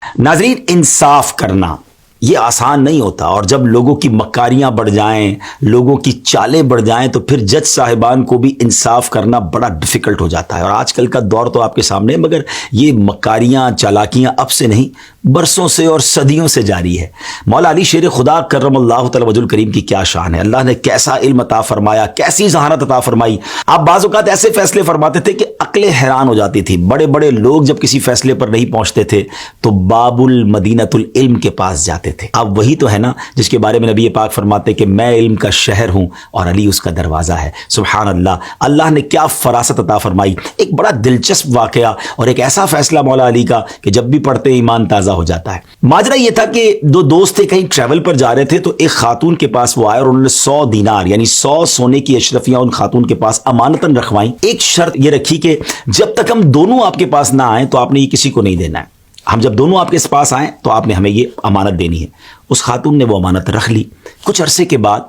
ناظرین، انصاف کرنا یہ آسان نہیں ہوتا، اور جب لوگوں کی مکاریاں بڑھ جائیں، لوگوں کی چالیں بڑھ جائیں، تو پھر جج صاحبان کو بھی انصاف کرنا بڑا ڈیفیکلٹ ہو جاتا ہے۔ اور آج کل کا دور تو آپ کے سامنے ہے، مگر یہ مکاریاں چالاکیاں اب سے نہیں، برسوں سے اور صدیوں سے جاری ہے۔ مولا علی شیر خدا کرم اللہ تعالی وجہ الکریم کی کیا شان ہے، اللہ نے کیسا علم عطا فرمایا، کیسی ذہانت عطا فرمائی۔ آپ بعض اوقات ایسے فیصلے فرماتے تھے کہ عقلیں حیران ہو جاتی تھی۔ بڑے بڑے لوگ جب کسی فیصلے پر نہیں پہنچتے تھے تو باب المدینۃ العلم کے پاس جاتے تھے۔ اب وہی تو ہے نا جس کے بارے میں نبی پاک فرماتے کہ میں علم کا شہر ہوں اور علی اس کا دروازہ ہے۔ سبحان اللہ، اللہ نے کیا فراست عطا فرمائی۔ ایک بڑا دلچسپ واقعہ اور ایک ایسا فیصلہ مولا علی کا کہ جب بھی پڑھتے ایمان تازہ ہو جاتا ہے۔ ماجرا یہ تھا کہ دو دوست تھے، کہیں ٹریول پر جا رہے تھے، تو ایک خاتون کے پاس وہ آئے اور انہوں نے 100 دینار یعنی 100 سونے کی اشرفیاں ان خاتون کے پاس امانتاً رکھوائیں۔ ایک شرط یہ رکھی کہ جب تک ہم دونوں آپ کے پاس نہ آئیں تو آپ نے یہ کسی کو نہیں دینا ہے، ہم جب دونوں آپ کے پاس آئیں تو آپ نے ہمیں یہ امانت دینی ہے۔ اس خاتون نے وہ امانت رکھ لی۔ کچھ عرصے کے بعد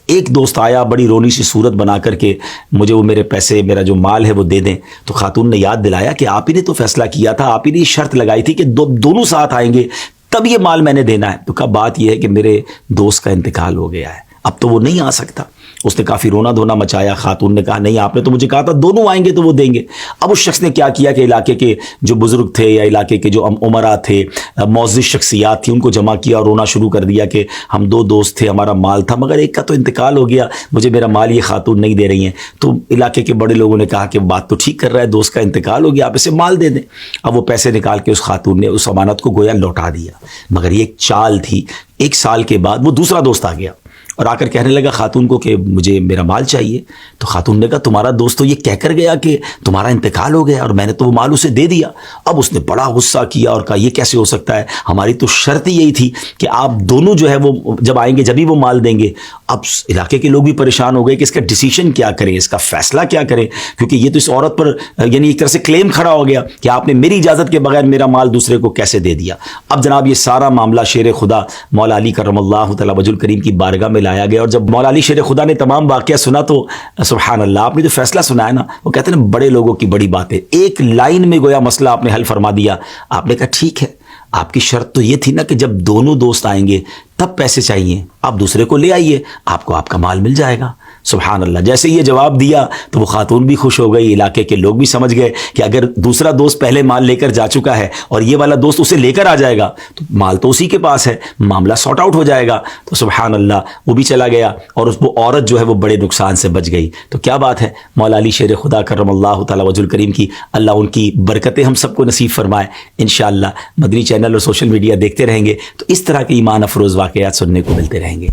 ایک دوست آیا بڑی رونی سی صورت بنا کر کے، مجھے وہ میرے پیسے، میرا جو مال ہے وہ دے دیں۔ تو خاتون نے یاد دلایا کہ آپ ہی نے تو فیصلہ کیا تھا، آپ ہی نے شرط لگائی تھی کہ دونوں ساتھ آئیں گے تب یہ مال میں نے دینا ہے۔ تو کہا بات یہ ہے کہ میرے دوست کا انتقال ہو گیا ہے، اب تو وہ نہیں آ سکتا۔ اس نے کافی رونا دھونا مچایا۔ خاتون نے کہا نہیں، آپ نے تو مجھے کہا تھا دونوں آئیں گے تو وہ دیں گے۔ اب اس شخص نے کیا کیا کہ علاقے کے جو بزرگ تھے یا علاقے کے جو امراء تھے، معزز شخصیات تھیں، ان کو جمع کیا اور رونا شروع کر دیا کہ ہم دو دوست تھے، ہمارا مال تھا، مگر ایک کا تو انتقال ہو گیا، مجھے میرا مال یہ خاتون نہیں دے رہی ہیں۔ تو علاقے کے بڑے لوگوں نے کہا کہ بات تو ٹھیک کر رہا ہے، دوست کا انتقال ہو گیا، آپ اسے مال دے دیں۔ اب وہ پیسے نکال کے اس خاتون نے اس امانت کو گویا لوٹا دیا، مگر یہ ایک چال تھی۔ 1 سال کے بعد وہ دوسرا دوست آ گیا اور آ کر کہنے لگا خاتون کو کہ مجھے میرا مال چاہیے۔ تو خاتون نے کہا تمہارا دوست تو یہ کہہ کر گیا کہ تمہارا انتقال ہو گیا اور میں نے تو وہ مال اسے دے دیا۔ اب اس نے بڑا غصہ کیا اور کہا یہ کیسے ہو سکتا ہے، ہماری تو شرط ہی یہی تھی کہ آپ دونوں جو ہے وہ جب آئیں گے جبھی وہ مال دیں گے۔ اب علاقے کے لوگ بھی پریشان ہو گئے کہ اس کا ڈیسیشن کیا کریں، اس کا فیصلہ کیا کریں، کیونکہ یہ تو اس عورت پر یعنی ایک طرح سے کلیم کھڑا ہو گیا کہ آپ نے میری اجازت کے بغیر میرا مال دوسرے کو کیسے دے دیا۔ اب جناب یہ سارا معاملہ شیر خدا مولا علی کرم اللہ تعالی وجہ الکریم کی بارگاہ میں لایا گیا، اور جب مولا علی شیر خدا نے تمام واقعہ سنا تو سبحان اللہ، آپ نے جو فیصلہ سنا ہے نا، وہ کہتے ہیں نا بڑے لوگوں کی بڑی باتیں، ایک لائن میں گویا مسئلہ آپ نے حل فرما دیا۔ آپ نے کہا ٹھیک ہے، آپ کی شرط تو یہ تھی نا کہ جب دونوں دوست آئیں گے تب پیسے چاہیے، آپ دوسرے کو لے آئیے، آپ کو آپ کا مال مل جائے گا۔ سبحان اللہ، جیسے یہ جواب دیا تو وہ خاتون بھی خوش ہو گئی، علاقے کے لوگ بھی سمجھ گئے کہ اگر دوسرا دوست پہلے مال لے کر جا چکا ہے اور یہ والا دوست اسے لے کر آ جائے گا تو مال تو اسی کے پاس ہے، معاملہ سارٹ آؤٹ ہو جائے گا۔ تو سبحان اللہ، وہ بھی چلا گیا اور وہ عورت جو ہے وہ بڑے نقصان سے بچ گئی۔ تو کیا بات ہے، مولا علی شیر خدا کرم اللہ تعالی وجہ الکریم کی اللہ ان کی برکتیں ہم سب کو نصیب فرمائے۔ انشاءاللہ مدنی چینل اور سوشل میڈیا دیکھتے رہیں گے تو اس طرح کے ایمان افروز واقعات سننے کو ملتے رہیں گے۔